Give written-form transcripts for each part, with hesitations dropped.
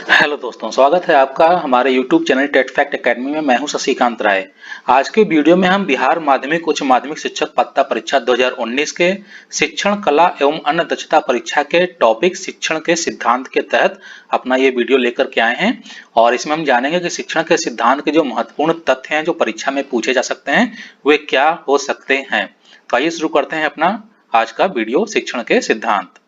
Hello दोस्तों, स्वागत है आपका हमारे YouTube channel TET fact academy में। मैं हूं शशिकांत राय। आज के वीडियो में हम बिहार माध्यमिक उच्च माध्यमिक शिक्षक पात्रता परीक्षा 2019 के शिक्षण कला एवं अन्य दक्षता परीक्षा के टॉपिक शिक्षण के सिद्धांत के तहत अपना ये वीडियो लेकर के आए हैं। और इसमें हम जानेंगे कि शिक्षण के सिद्धांत के जो महत्वपूर्ण तथ्य हैं जो परीक्षा में पूछे जा सकते हैं वे क्या हो सकते हैं। तो आइए शुरू करते हैं अपना आज का वीडियो शिक्षण के सिद्धांत।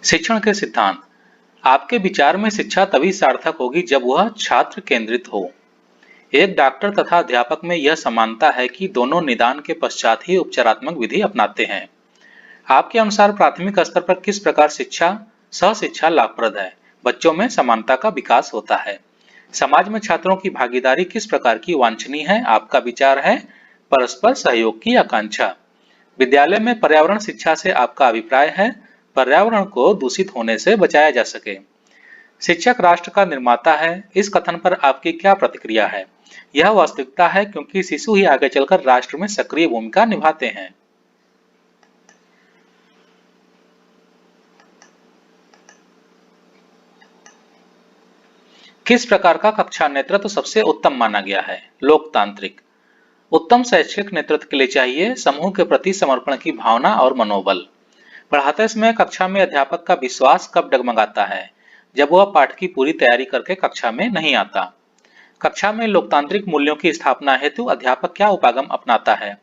शिक्षण के सिद्धांत। आपके विचार में शिक्षा तभी सार्थक होगी जब वह छात्र केंद्रित हो। एक डॉक्टर तथा अध्यापक में यह समानता है कि दोनों निदान के पश्चात ही उपचारात्मक विधि अपनाते हैं। आपके अनुसार प्राथमिक स्तर पर किस प्रकार सह शिक्षा लाभप्रद है? बच्चों में समानता का विकास होता है। समाज में छात्रों की भागीदारी किस प्रकार की वांछनीय है? आपका विचार है परस्पर सहयोग की आकांक्षा। विद्यालय में पर्यावरण शिक्षा से आपका अभिप्राय है पर्यावरण को दूषित होने से बचाया जा सके। शिक्षक राष्ट्र का निर्माता है, इस कथन पर आपकी क्या प्रतिक्रिया है? यह वास्तविकता है क्योंकि शिशु ही आगे चलकर राष्ट्र में सक्रिय भूमिका निभाते हैं। किस प्रकार का कक्षा नेतृत्व सबसे उत्तम माना गया है? लोकतांत्रिक। उत्तम शैक्षिक नेतृत्व के लिए चाहिए समूह के प्रति समर्पण की भावना और मनोबल। पढ़ाते समय कक्षा में अध्यापक का विश्वास कब डगमगाता है? जब वह पाठ की पूरी तैयारी करके कक्षा में नहीं आता। कक्षा में लोकतांत्रिक मूल्यों की स्थापना हेतु अध्यापक क्या उपागम अपनाता है?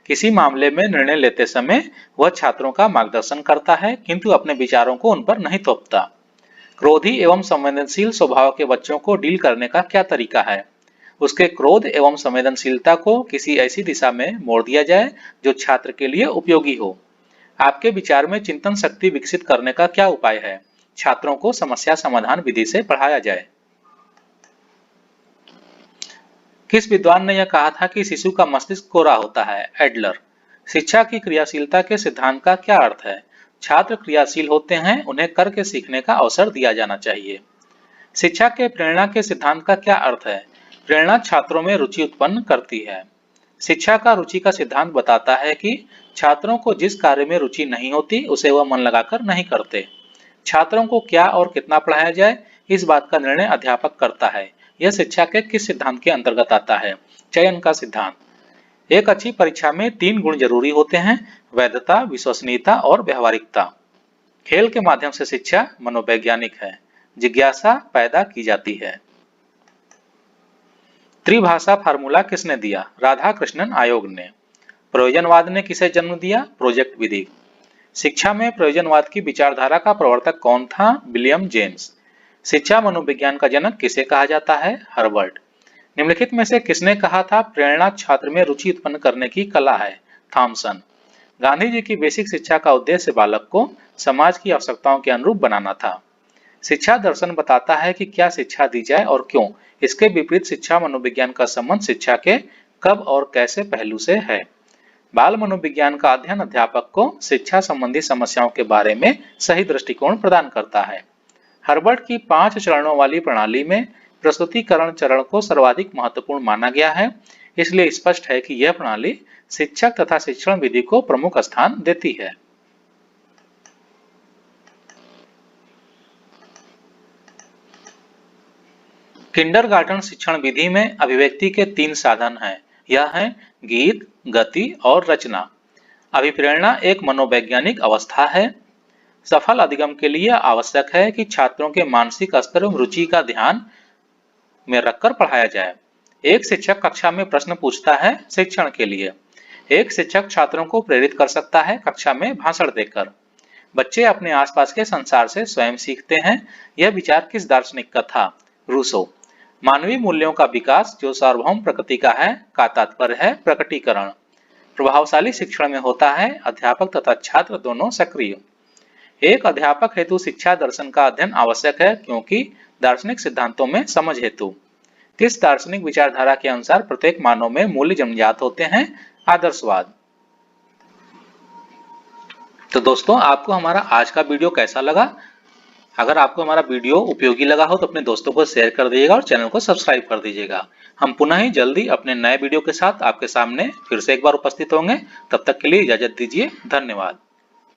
किसी मामले में निर्णय लेते समय वह छात्रों का मार्गदर्शन करता है किंतु अपने विचारों को उन पर नहीं थोपता। क्रोधी एवं संवेदनशील स्वभाव के बच्चों को डील करने का क्या तरीका है? उसके क्रोध एवं संवेदनशीलता को किसी ऐसी दिशा में मोड़ दिया जाए जो छात्र के लिए उपयोगी हो। आपके विचार में चिंतन शक्ति विकसित करने का क्या उपाय है? छात्रों को समस्या समाधान विधि से पढ़ाया जाए। किस विद्वान ने यह कहा था कि शिशु का मस्तिष्क कोरा होता है? एडलर। शिक्षा की क्रियाशीलता के सिद्धांत का क्या अर्थ है? छात्र क्रियाशील होते हैं, उन्हें करके सीखने का अवसर दिया जाना चाहिए। शिक्षा के प्रेरणा के सिद्धांत का क्या अर्थ है? प्रेरणा छात्रों में रुचि उत्पन्न करती है। शिक्षा का रुचि का सिद्धांत बताता है कि छात्रों को जिस कार्य में रुचि नहीं होती उसे वह मन लगाकर नहीं करते। छात्रों को क्या और कितना पढ़ाया जाए इस बात का निर्णय अध्यापक करता है। यह शिक्षा के किस सिद्धांत के अंतर्गत आता है? चयन का सिद्धांत। एक अच्छी परीक्षा में 3 गुण जरूरी होते हैं: वैधता, विश्वसनीयता और व्यवहारिकता। खेल के माध्यम से शिक्षा मनोवैज्ञानिक है। जिज्ञासा पैदा की जाती है। त्रिभाषा फार्मूला किसने दिया? राधाकृष्णन आयोग ने। प्रयोजनवाद ने किसे जन्म दिया? प्रोजेक्ट विधि। शिक्षा में प्रयोजनवाद की विचारधारा का प्रवर्तक कौन था? William James. शिक्षा मनोविज्ञान का जनक किसे कहा जाता है? हर्बर्ट। निम्नलिखित में से किसने कहा था प्रेरणा छात्र में रुचि उत्पन्न करने की कला है? थॉमसन। गांधी जी की बेसिक शिक्षा का उद्देश्य बालक को समाज की आवश्यकताओं के अनुरूप बनाना था। शिक्षा दर्शन बताता है कि क्या शिक्षा दी जाए और क्यों। इसके विपरीत शिक्षा मनोविज्ञान का संबंध शिक्षा के कब और कैसे पहलू से है। बाल मनोविज्ञान का अध्ययन अध्यापक को शिक्षा संबंधी समस्याओं के बारे में सही दृष्टिकोण प्रदान करता है। हर्बर्ट की 5 चरणों वाली प्रणाली में प्रस्तुतिकरण चरण को सर्वाधिक महत्वपूर्ण माना गया है, इसलिए स्पष्ट है कि यह प्रणाली शिक्षक तथा शिक्षण विधि को प्रमुख स्थान देती है। किंडरगार्टन शिक्षण विधि में अभिव्यक्ति के 3 साधन हैं। यह है गीत, गति और रचना। अभिप्रेरणा एक मनोवैज्ञानिक अवस्था है। सफल अधिगम के लिए आवश्यक है कि छात्रों के मानसिक स्तर एवं रुचि का ध्यान में रखकर पढ़ाया जाए। एक शिक्षक कक्षा में प्रश्न पूछता है शिक्षण के लिए। एक शिक्षक छात्रों को प्रेरित कर सकता है कक्षा में भाषण देकर। बच्चे अपने आसपास के संसार से स्वयं सीखते हैं। यह विचार किस दार्शनिक का था? रूसो। मानवीय मूल्यों का विकास जो सार्वभौम प्रकृति का है का तात्पर्य है प्रकटीकरण। प्रभावशाली शिक्षण में होता है अध्यापक तथा छात्र दोनों सक्रिय। एक अध्यापक हेतु शिक्षा दर्शन का अध्ययन आवश्यक है क्योंकि दार्शनिक सिद्धांतों में समझ हेतु। किस दार्शनिक विचारधारा के अनुसार प्रत्येक मानव में मूल्य जन्मजात होते हैं? आदर्शवाद। तो दोस्तों, आपको हमारा आज का वीडियो कैसा लगा? अगर आपको हमारा वीडियो उपयोगी लगा हो तो अपने दोस्तों को शेयर कर दीजिएगा और चैनल को सब्सक्राइब कर दीजिएगा। हम पुनः ही जल्दी अपने नए वीडियो के साथ आपके सामने फिर से एक बार उपस्थित होंगे। तब तक के लिए इजाजत दीजिए। धन्यवाद।